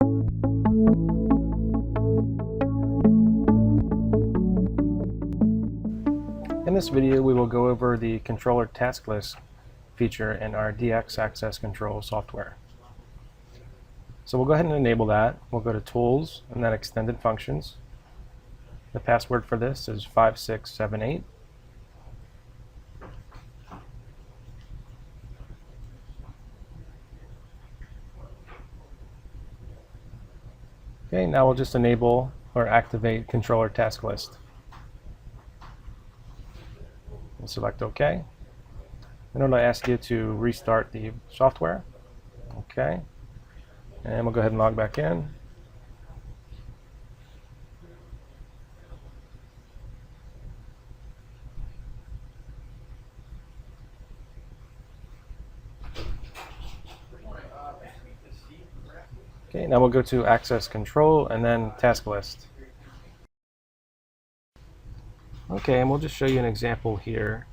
In this video, we will go over the controller task list feature in our DX Access Control software. So we'll go ahead and enable that. We'll go to Tools and then Extended Functions. The password for this is 5678. Okay, now we'll just enable or activate controller task list. We'll select OK. And it'll ask you to restart the software. Okay. And we'll go ahead and log back in. Okay, now we'll go to Access Control and then Task List. Okay, and we'll just show you an example here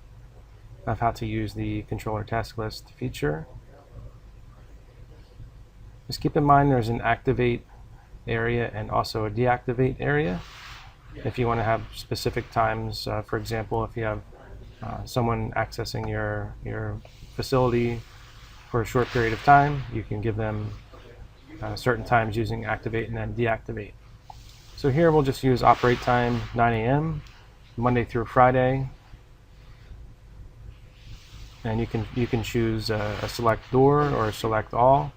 of how to use the controller task list feature. Just keep in mind there's an activate area and also a deactivate area. If you want to have specific times, for example, if you have someone accessing your facility for a short period of time, you can give them certain times using activate and then deactivate. So here we'll just use operate time 9 a.m. Monday through Friday, and you can choose a select door or a select all,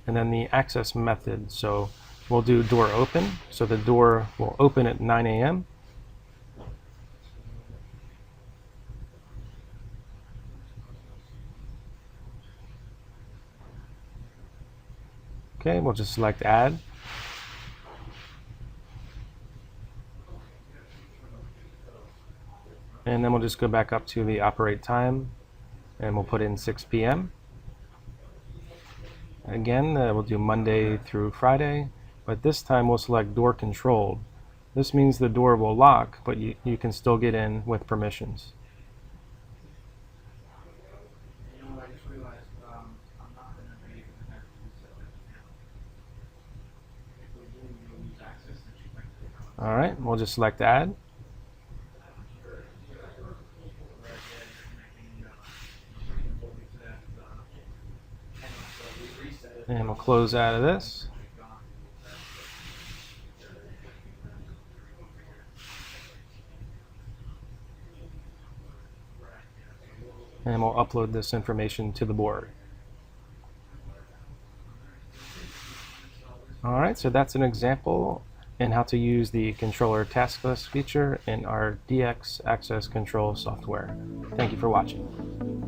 and then the access method. So we'll do door open, so the door will open at 9 a.m. Okay, we'll just select add. And then we'll just go back up to the operate time and we'll put in 6 p.m. Again, we'll do Monday through Friday, but this time we'll select door controlled. This means the door will lock, but you can still get in with permissions. All right, we'll just select add. And we'll close out of this. And we'll upload this information to the board. All right, so that's an example in how to use the controller task list feature in our DX Access Control software. Thank you for watching.